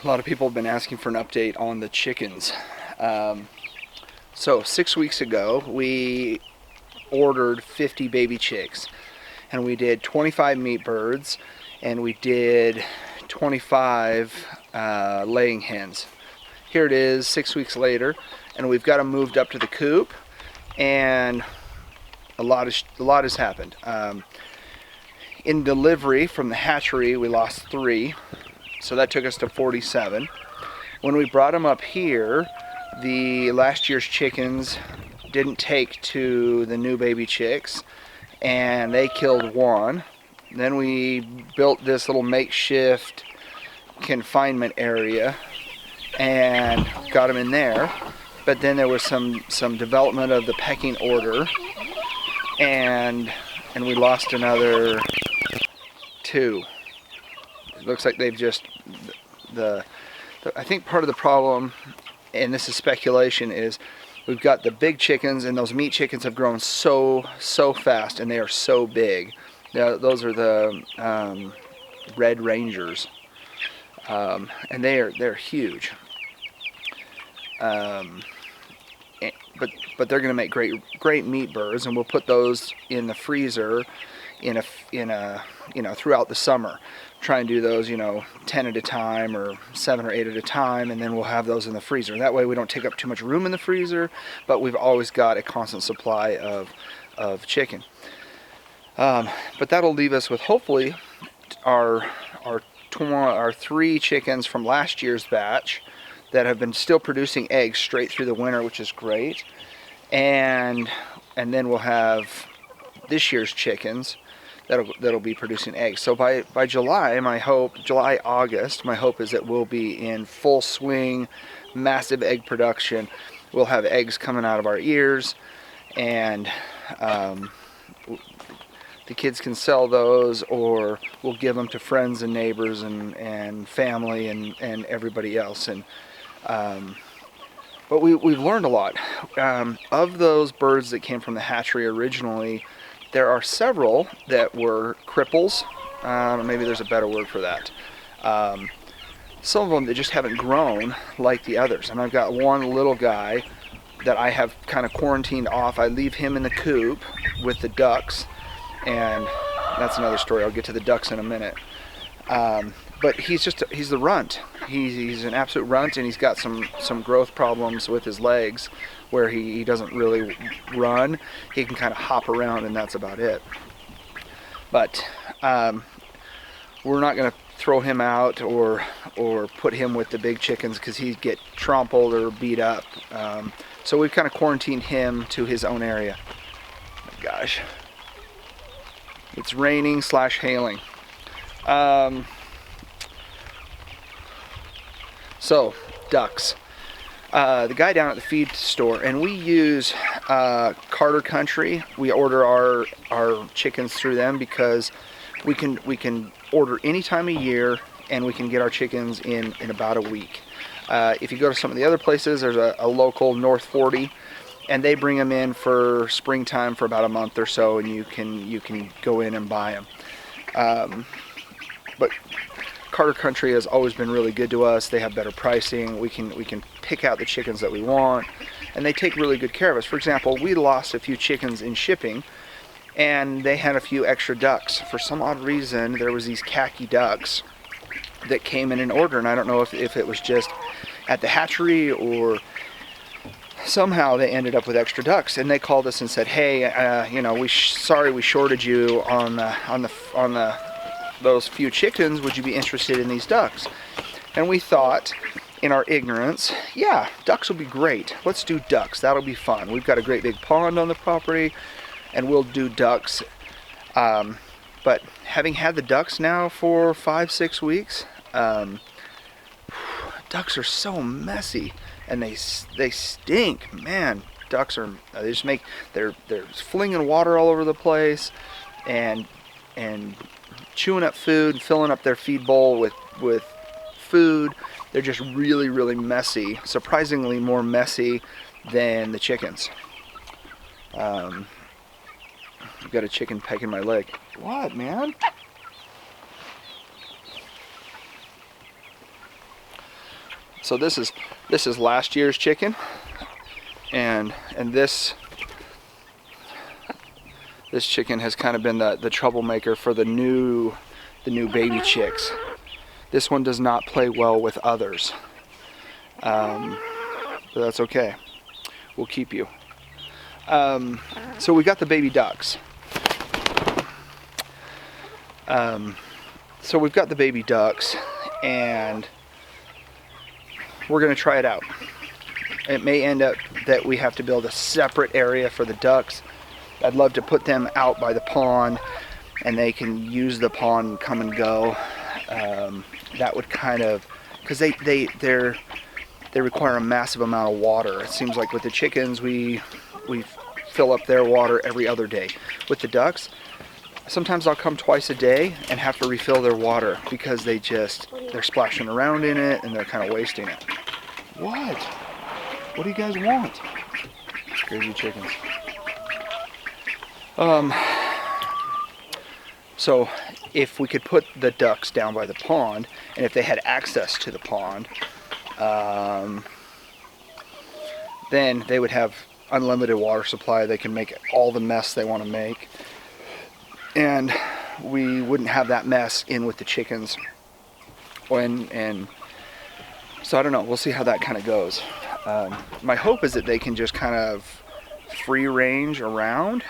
A lot of people have been asking for an update on the chickens. So 6 weeks ago, we ordered 50 baby chicks, and we did 25 meat birds, and we did 25 laying hens. Here it is 6 weeks later, and we've got them moved up to the coop, and a lot has happened. In delivery from the hatchery, we lost 3, so that took us to 47. When we brought them up here, the last year's chickens didn't take to the new baby chicks, and they killed 1. Then we built this little makeshift confinement area and got them in there. But then there was some development of the pecking order, and we lost another 2. It looks like they've just I think part of the problem, and this is speculation, is we've got the big chickens, and those meat chickens have grown so fast, and they are so big. Now, those are the Red Rangers, and they're huge. But they're going to make great meat birds, and we'll put those in the freezer in a throughout the summer. Try and do those 10 at a time or 7 or 8 at a time, and then we'll have those in the freezer. That way we don't take up too much room in the freezer, but we've always got a constant supply of chicken. But that'll leave us with hopefully our 3 chickens from last year's batch that have been still producing eggs straight through the winter, which is great. And then we'll have this year's chickens that'll be producing eggs. So by July, August, my hope is that we'll be in full swing, massive egg production. We'll have eggs coming out of our ears, and the kids can sell those, or we'll give them to friends and neighbors and family and everybody else. But we've learned a lot. Of those birds that came from the hatchery originally, there are several that were cripples. Maybe there's a better word for that. Some of them that just haven't grown like the others. And I've got one little guy that I have kind of quarantined off. I leave him in the coop with the ducks, and that's another story. I'll get to the ducks in a minute. But he's the runt. He's an absolute runt, and he's got some growth problems with his legs where he doesn't really run. He can kind of hop around, and that's about it. But we're not going to throw him out or put him with the big chickens because he'd get trampled or beat up. So we've kind of quarantined him to his own area. Oh my gosh. It's raining / hailing. So, ducks. The guy down at the feed store, and we use Carter Country. We order our chickens through them because we can order any time of year, and we can get our chickens in about a week. If you go to some of the other places, there's a local North 40, and they bring them in for springtime for about a month or so, and you can go in and buy them. But Carter Country has always been really good to us. They have better pricing. We can pick out the chickens that we want, and they take really good care of us. For example, we lost a few chickens in shipping, and they had a few extra ducks. For some odd reason, there was these khaki ducks that came in an order, and I don't know if it was just at the hatchery or somehow they ended up with extra ducks, and they called us and said, "Hey, sorry we shorted you on those few chickens. Would you be interested in these ducks?" And we thought, in our ignorance, yeah, ducks will be great. Let's do ducks. That'll be fun. We've got a great big pond on the property, and we'll do ducks. But having had the ducks now for 5-6 weeks, ducks are so messy, and they stink, man. Ducks are they're flinging water all over the place, and chewing up food, filling up their feed bowl with food. They're just really, really messy. Surprisingly more messy than the chickens. I've got a chicken pecking my leg. What, man? So this is last year's chicken, and this chicken has kind of been the troublemaker for the new baby chicks. This one does not play well with others, but that's okay. We'll keep you. So we got the baby ducks. So we've got the baby ducks, and we're going to try it out. It may end up that we have to build a separate area for the ducks. I'd love to put them out by the pond, and they can use the pond and come and go. That would kind of, because they require a massive amount of water. It seems like with the chickens, we fill up their water every other day. With the ducks, sometimes I'll come twice a day and have to refill their water because they're splashing around in it and they're kind of wasting it. What? What do you guys want? Crazy chickens. So if we could put the ducks down by the pond, and if they had access to the pond, then they would have unlimited water supply. They can make all the mess they want to make, and we wouldn't have that mess in with the chickens. And so I don't know, we'll see how that kind of goes. My hope is that they can just kind of free range around.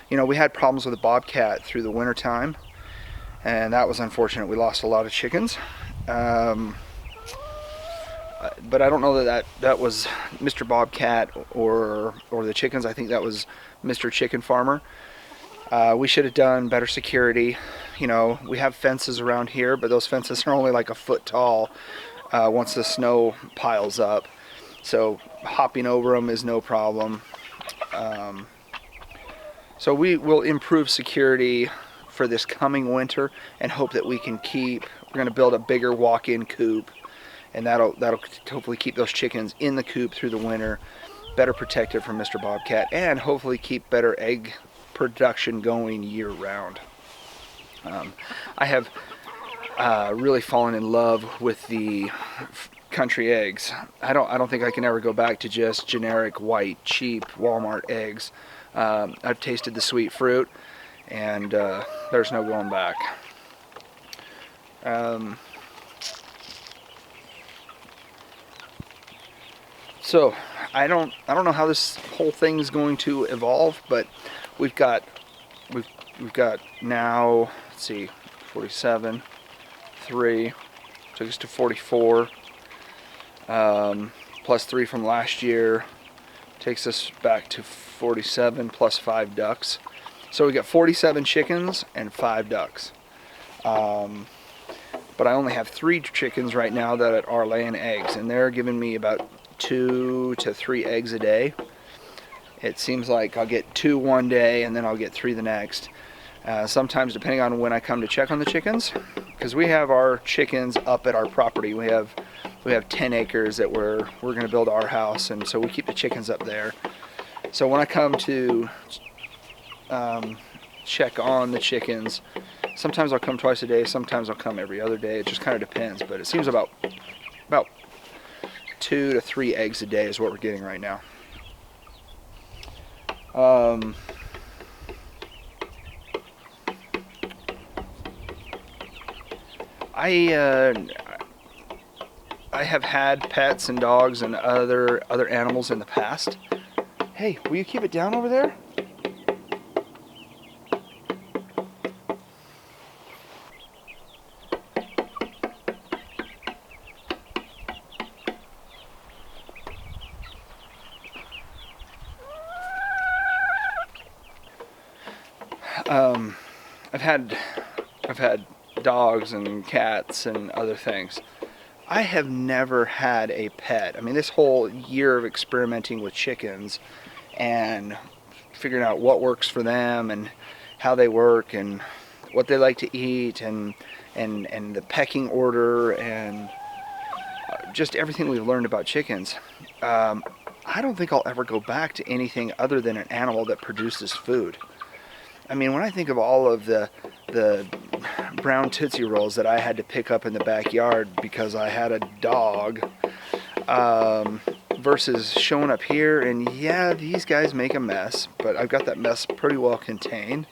You know, we had problems with the bobcat through the winter time, and that was unfortunate. We lost a lot of chickens. But I don't know that was Mr. Bobcat or the chickens. I think that was Mr. Chicken Farmer. We should have done better security. You know, we have fences around here, but those fences are only like a foot tall once the snow piles up. So hopping over them is no problem. So we will improve security for this coming winter and hope that we can we're going to build a bigger walk-in coop, and that'll hopefully keep those chickens in the coop through the winter, better protected from Mr. Bobcat, and hopefully keep better egg production going year round. I have really fallen in love with the country eggs. I don't think I can ever go back to just generic white cheap Walmart eggs. I've tasted the sweet fruit, and there's no going back. So I don't know how this whole thing is going to evolve, but we've got now, let's see, 47, 3, took us to 44, plus 3 from last year, takes us back to 47 plus 5 ducks. So we got 47 chickens and 5 ducks. But I only have 3 chickens right now that are laying eggs, and they're giving me about 2 to 3 eggs a day. It seems like I'll get 2 one day and then I'll get 3 the next. Sometimes depending on when I come to check on the chickens, because we have our chickens up at our property. We have 10 acres that we're going to build our house, and so we keep the chickens up there. So when I come to check on the chickens, sometimes I'll come twice a day, sometimes I'll come every other day. It just kind of depends, but it seems about 2 to 3 eggs a day is what we're getting right now. I have had pets and dogs and other animals in the past. Hey, will you keep it down over there? I've had dogs and cats and other things. I have never had a pet. I mean, this whole year of experimenting with chickens and figuring out what works for them and how they work and what they like to eat and the pecking order and just everything we've learned about chickens. I don't think I'll ever go back to anything other than an animal that produces food. I mean, when I think of all of the brown Tootsie Rolls that I had to pick up in the backyard because I had a dog, versus showing up here and yeah, these guys make a mess, but I've got that mess pretty well contained.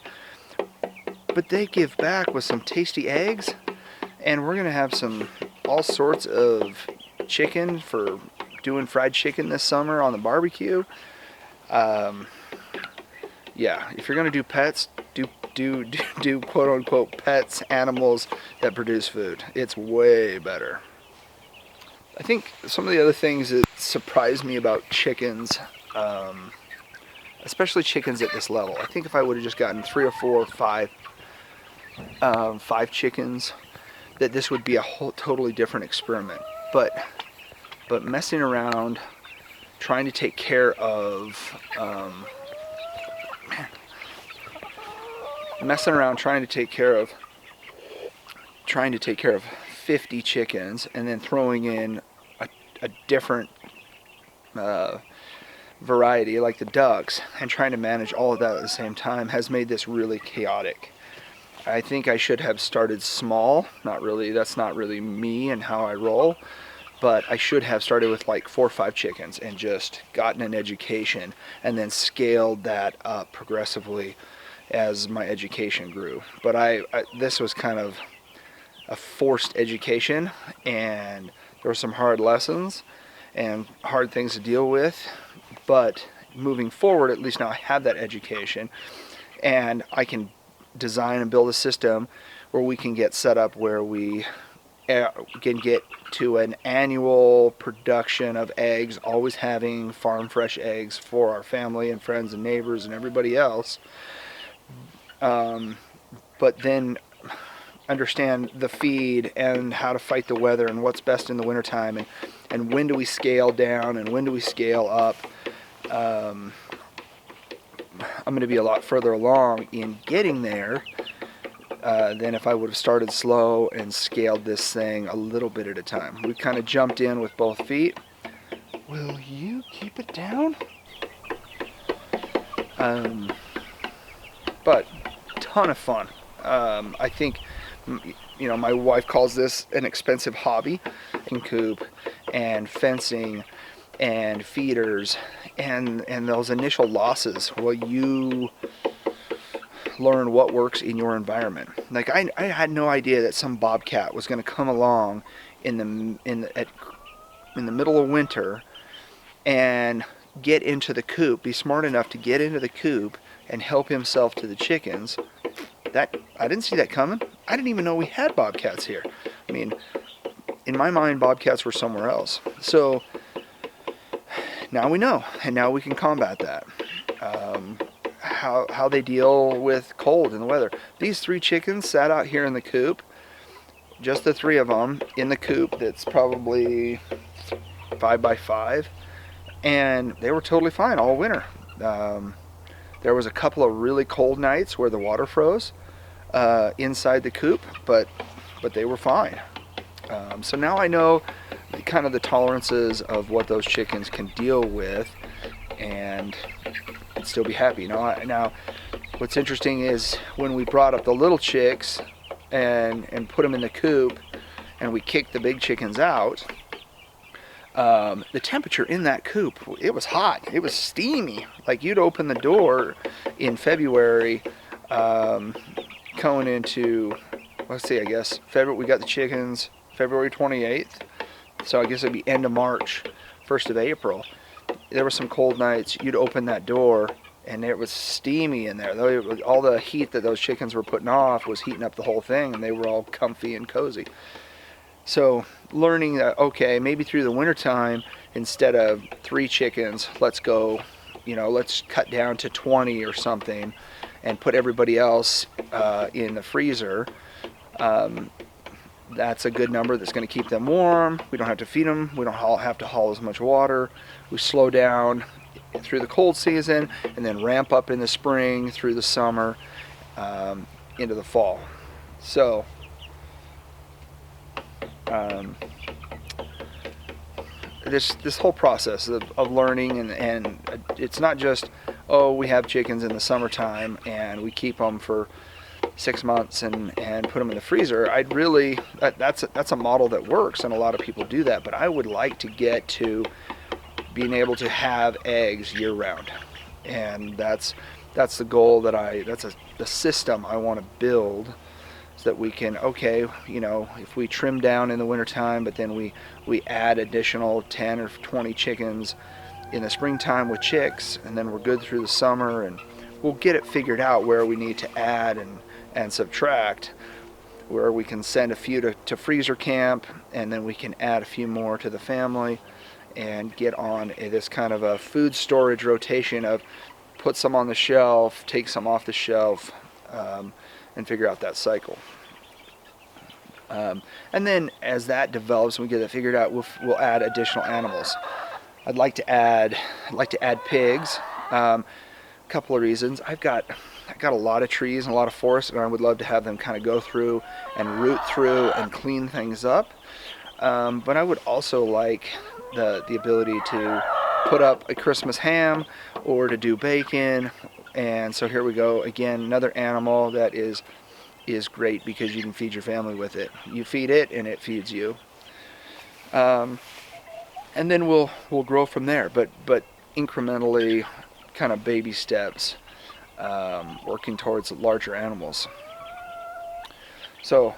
But they give back with some tasty eggs, and we're gonna have all sorts of chicken for doing fried chicken this summer on the barbecue. Yeah, if you're gonna do pets, do quote unquote pets, animals that produce food. It's way better. I think some of the other things that surprised me about chickens, especially chickens at this level, I think if I would have just gotten 3 or 4 or 5 chickens, that this would be a whole totally different experiment. But messing around, trying to take care of, trying to take care of 50 chickens, and then throwing in a different variety like the ducks, and trying to manage all of that at the same time has made this really chaotic. I think I should have started small. That's not really me and how I roll, but I should have started with like 4 or 5 chickens and just gotten an education and then scaled that up progressively as my education grew. But this was kind of a forced education, and there were some hard lessons and hard things to deal with, but moving forward, at least now I have that education, and I can design and build a system where we can get set up where we can get to an annual production of eggs, always having farm fresh eggs for our family and friends and neighbors and everybody else, but then understand the feed and how to fight the weather and what's best in the wintertime, and when do we scale down and when do we scale up. I'm going to be a lot further along in getting there than if I would have started slow and scaled this thing a little bit at a time. We kind of jumped in with both feet. Will you keep it down? But ton of fun. I think, my wife calls this an expensive hobby, and coop and fencing and feeders and those initial losses. Well, you learn what works in your environment. Like I had no idea that some bobcat was going to come along in the middle of winter and get into the coop, be smart enough to get into the coop and help himself to the chickens. That I didn't see that coming. I didn't even know we had bobcats here. I mean, in my mind, bobcats were somewhere else. So now we know, and now we can combat that. How they deal with cold and the weather. These 3 chickens sat out here in the coop, just the 3 of them in the coop that's probably 5 by 5, and they were totally fine all winter. There was a couple of really cold nights where the water froze inside the coop, but they were fine. So now I know kind of the tolerances of what those chickens can deal with, and still be happy. Now, what's interesting is when we brought up the little chicks and put them in the coop, and we kicked the big chickens out, the temperature in that coop, it was hot. It was steamy. Like you'd open the door in February, going into, let's see, I guess February. We got the chickens February 28th, so I guess it'd be end of March, 1st of April. There were some cold nights. You'd open that door and it was steamy in there. All the heat that those chickens were putting off was heating up the whole thing, and they were all comfy and cozy. So learning that, okay, maybe through the wintertime, instead of 3 chickens, let's cut down to 20 or something and put everybody else in the freezer. That's a good number that's going to keep them warm. We don't have to feed them. We don't have to haul as much water. We slow down through the cold season and then ramp up in the spring, through the summer, into the fall. So this whole process of learning, and it's not just, we have chickens in the summertime and we keep them for 6 months and put them in the freezer. I'd really, that's a model that works, and a lot of people do that, but I would like to get to being able to have eggs year round. And that's the goal that's the system I want to build, so that we can, okay, if we trim down in the wintertime, but then we add additional 10 or 20 chickens in the springtime with chicks, and then we're good through the summer, and we'll get it figured out where we need to add and subtract, where we can send a few to freezer camp, and then we can add a few more to the family, and get on this kind of a food storage rotation of put some on the shelf, take some off the shelf, and figure out that cycle. And then as that develops and we get that figured out, we'll add additional animals. I'd like to add pigs. Couple of reasons. I've got a lot of trees and a lot of forest, and I would love to have them kind of go through and root through and clean things up. But I would also like the ability to put up a Christmas ham or to do bacon. And so here we go again, another animal that is great because you can feed your family with it. You feed it and it feeds you. And then we'll grow from there, but incrementally, kind of baby steps, working towards larger animals. So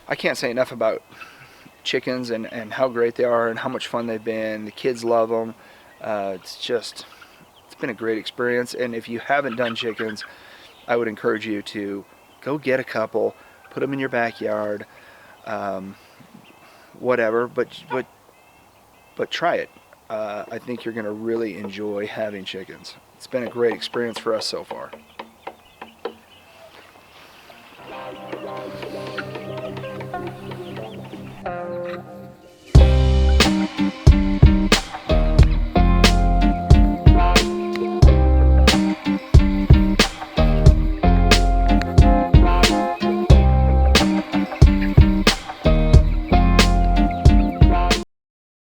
I can't say enough about chickens and how great they are and how much fun they've been. The kids love them. It's been a great experience. And if you haven't done chickens, I would encourage you to go get a couple, put them in your backyard, whatever, but try it. I think you're going to really enjoy having chickens. It's been a great experience for us so far.